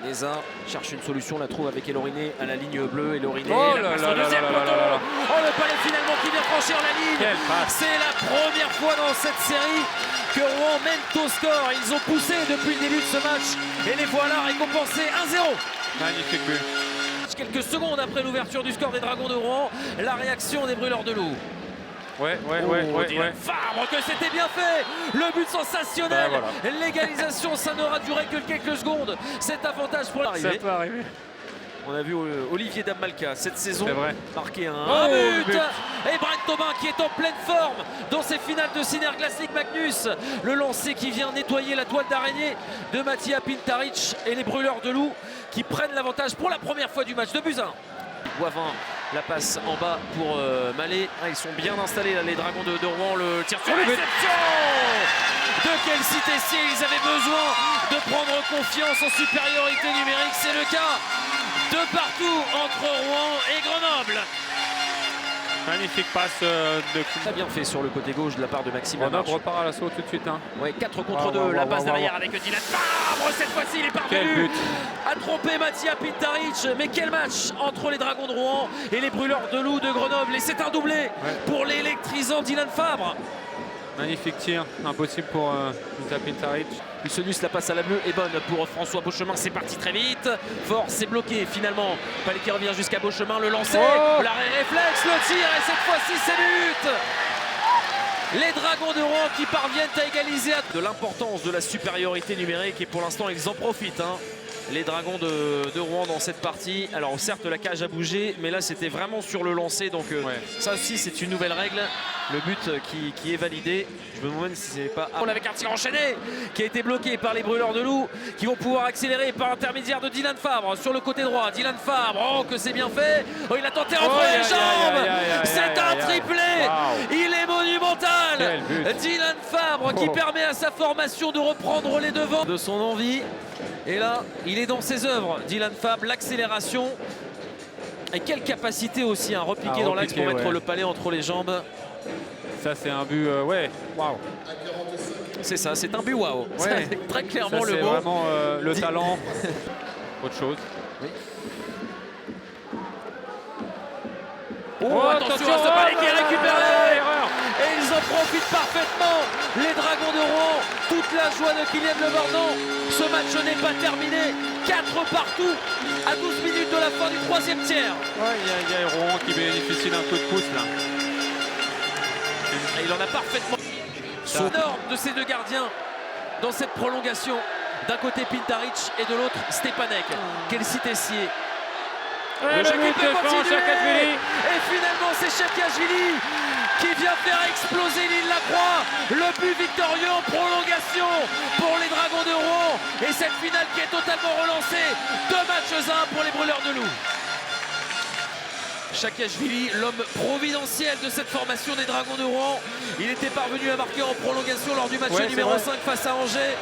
Neza cherche une solution, la trouve avec Eloriné à la ligne bleue. Eloriné, Oh la là passe là au là deuxième là là poteau. là là. Oh, le palais finalement qui vient franchir la ligne. Quelle passe. C'est la première fois dans cette série que Rouen mène au score. Ils ont poussé depuis le début de ce match et les voilà récompensés 1-0. Magnifique but. Quelques secondes après l'ouverture du score des Dragons de Rouen, la réaction des Brûleurs de Loup. Ouais. Dylan Fabre, que c'était bien fait. Le but sensationnel. Ben voilà. L'égalisation, ça n'aura duré que quelques secondes. Cet avantage pour Ça l'arrivée. peut arriver. On a vu Olivier Damalka cette saison marquer un but. Et Brent Tobin qui est en pleine forme dans ses finales de Sinner Classic Magnus. Le lancer qui vient nettoyer la toile d'araignée de Matija Pintaric et les Brûleurs de Loup qui prennent l'avantage pour la première fois du match. 2-1. Boivin, la passe en bas pour Mallet. Ils sont bien installés là, les Dragons de Rouen. Le tir sur réception. De quel Citessier ils avaient besoin de prendre confiance en supériorité numérique. C'est le cas de partout entre Rouen et Grenoble. Magnifique passe de Très bien fait sur le côté gauche de la part de Maxime Grenoble Lamarche. repart à l'assaut tout de suite. Hein. Ouais, 4 contre 2, la passe derrière avec Dylan Fabre. Cette fois-ci, il est parvenu à tromper Matija Pintaric. Mais quel match entre les Dragons de Rouen et les Brûleurs de Loup de Grenoble. Et c'est un doublé pour l'électrisant Dylan Fabre. Magnifique tir, impossible pour Matija Pintaric. Hussenus, la passe à la bleue est bonne pour François Beauchemin. C'est parti très vite. Fort, c'est bloqué finalement. Palais qui revient jusqu'à Beauchemin. Le lancer, l'arrêt réflexe, le tir. Et cette fois-ci, c'est but. Les Dragons de Rouen qui parviennent à égaliser. De l'importance de la supériorité numérique. Et pour l'instant, ils en profitent. Hein. Les Dragons de Rouen dans cette partie. Alors certes, la cage a bougé. Mais là, c'était vraiment sur le lancer. Donc ça aussi, c'est une nouvelle règle. Le but qui est validé. Je me demande si c'est pas... On avait un tir enchaîné qui a été bloqué par les Brûleurs de Loup qui vont pouvoir accélérer par l'intermédiaire de Dylan Fabre sur le côté droit. Dylan Fabre, oh que c'est bien fait. Oh, il a tenté entre les jambes. C'est un triplé. Il est monumental. Dylan Fabre qui permet à sa formation de reprendre les devants de son envie. Et là, il est dans ses œuvres. Dylan Fabre, l'accélération. Et quelle capacité aussi à repiquer dans l'axe pour mettre le palais entre les jambes. Ça c'est un but, waouh. C'est ça, c'est un but waouh. C'est très clairement le mot. C'est vraiment le talent. Autre chose. Oui. Oh, attention à ce palais qui est récupéré. Et ils en profitent parfaitement. Les Dragons de Rouen, toute la joie de Kylian Le Bordon. Ce match n'est pas terminé. 4 partout à 12 minutes de la fin du 3e tiers. Il y a Rouen qui bénéficie d'un coup de pouce là. Et il en a parfaitement. Énorme de ces deux gardiens dans cette prolongation. D'un côté Pintaric et de l'autre Stepanek. Quel Citessier. Le Jacques peut continuer. Et finalement c'est Chakashvili qui vient faire exploser l'île Lacroix. Le but victorieux en prolongation pour les Dragons de Rouen. Et cette finale qui est totalement relancée. 2 matchs à 1 pour les Brûleurs de Loup. Chakashvili, l'homme providentiel de cette formation des Dragons de Rouen. Il était parvenu à marquer en prolongation lors du match numéro 5 face à Angers.